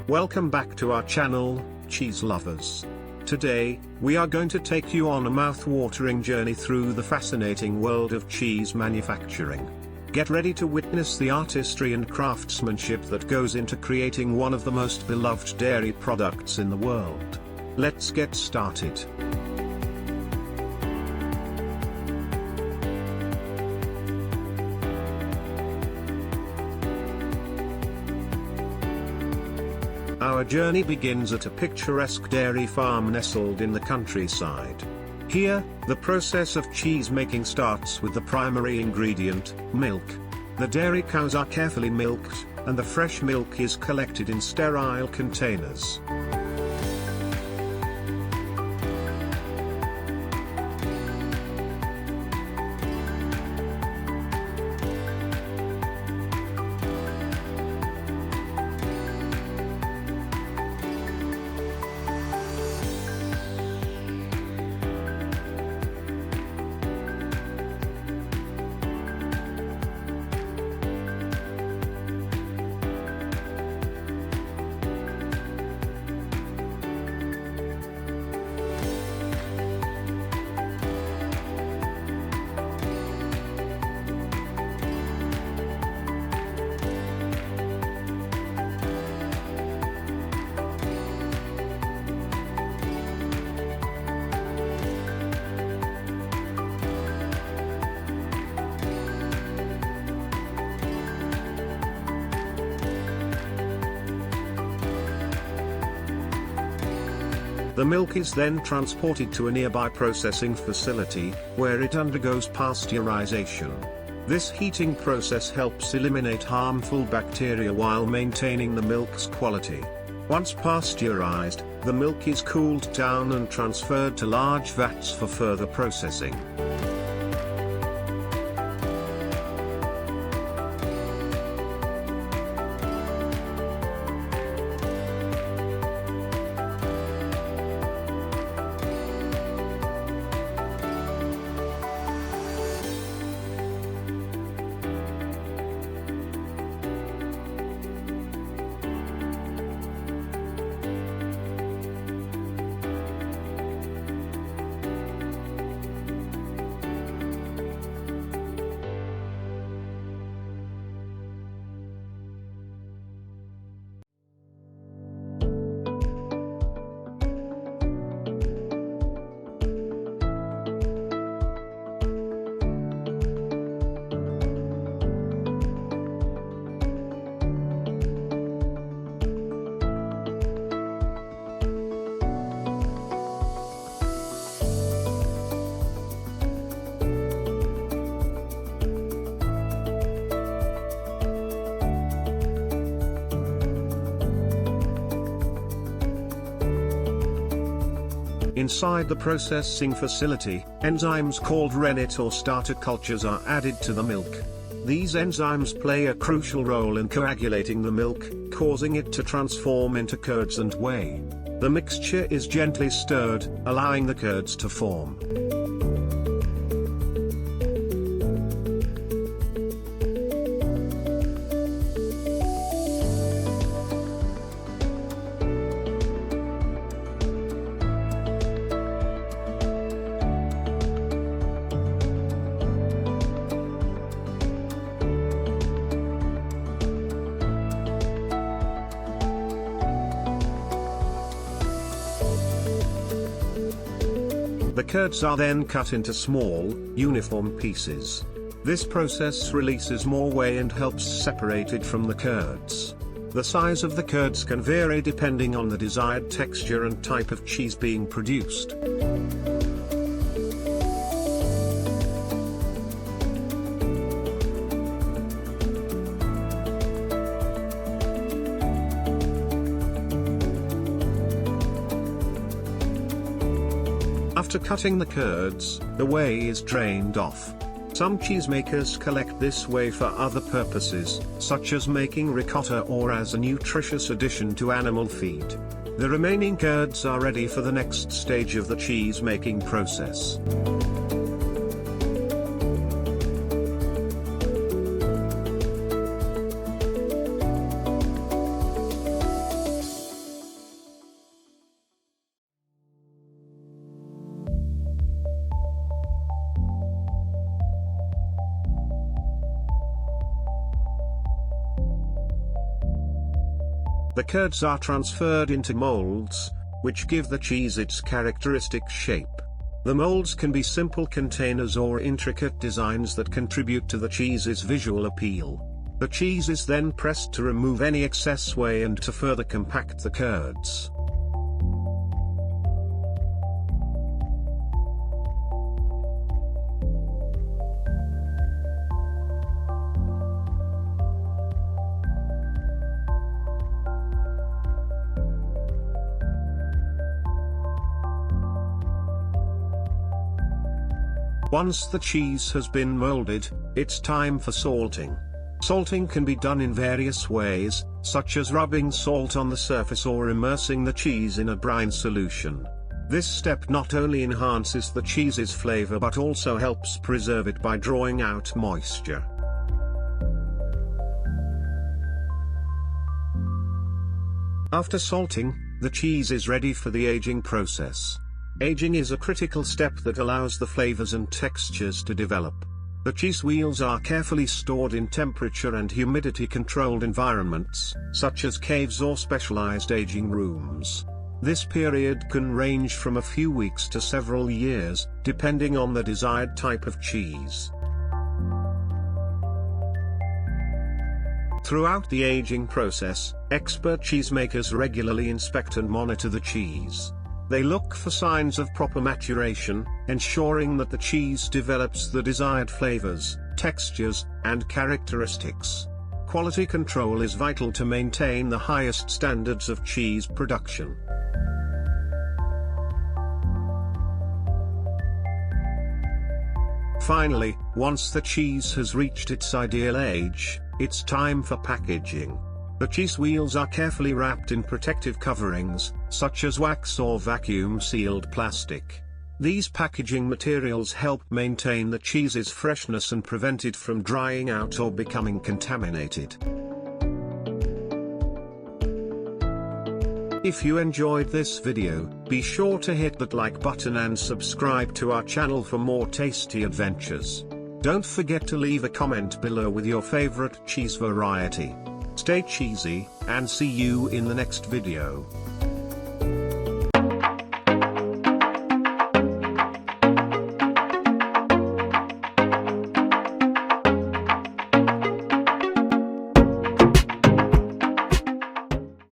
Welcome back to our channel, cheese lovers. Today, we are going to take you on a mouth-watering journey through the fascinating world of cheese manufacturing. Get ready to witness the artistry and craftsmanship that goes into creating one of the most beloved dairy products in the world. Let's get started. Our journey begins at a picturesque dairy farm nestled in the countryside. Here, the process of cheese making starts with the primary ingredient, milk. The dairy cows are carefully milked, and the fresh milk is collected in sterile containers. The milk is then transported to a nearby processing facility, where it undergoes pasteurization. This heating process helps eliminate harmful bacteria while maintaining the milk's quality. Once pasteurized, the milk is cooled down and transferred to large vats for further processing. Inside the processing facility, enzymes called rennet or starter cultures are added to the milk. These enzymes play a crucial role in coagulating the milk, causing it to transform into curds and whey. The mixture is gently stirred, allowing the curds to form. The curds are then cut into small, uniform pieces. This process releases more whey and helps separate it from the curds. The size of the curds can vary depending on the desired texture and type of cheese being produced. After cutting the curds, the whey is drained off. Some cheesemakers collect this whey for other purposes, such as making ricotta or as a nutritious addition to animal feed. The remaining curds are ready for the next stage of the cheese making process. The curds are transferred into molds, which give the cheese its characteristic shape. The molds can be simple containers or intricate designs that contribute to the cheese's visual appeal. The cheese is then pressed to remove any excess whey and to further compact the curds. Once the cheese has been molded, it's time for salting. Salting can be done in various ways, such as rubbing salt on the surface or immersing the cheese in a brine solution. This step not only enhances the cheese's flavor but also helps preserve it by drawing out moisture. After salting, the cheese is ready for the aging process. Aging is a critical step that allows the flavors and textures to develop. The cheese wheels are carefully stored in temperature and humidity controlled environments, such as caves or specialized aging rooms. This period can range from a few weeks to several years, depending on the desired type of cheese. Throughout the aging process, expert cheesemakers regularly inspect and monitor the cheese. They look for signs of proper maturation, ensuring that the cheese develops the desired flavors, textures, and characteristics. Quality control is vital to maintain the highest standards of cheese production. Finally, once the cheese has reached its ideal age, it's time for packaging. The cheese wheels are carefully wrapped in protective coverings, such as wax or vacuum-sealed plastic. These packaging materials help maintain the cheese's freshness and prevent it from drying out or becoming contaminated. If you enjoyed this video, be sure to hit that like button and subscribe to our channel for more tasty adventures. Don't forget to leave a comment below with your favorite cheese variety. Stay cheesy, and see you in the next video.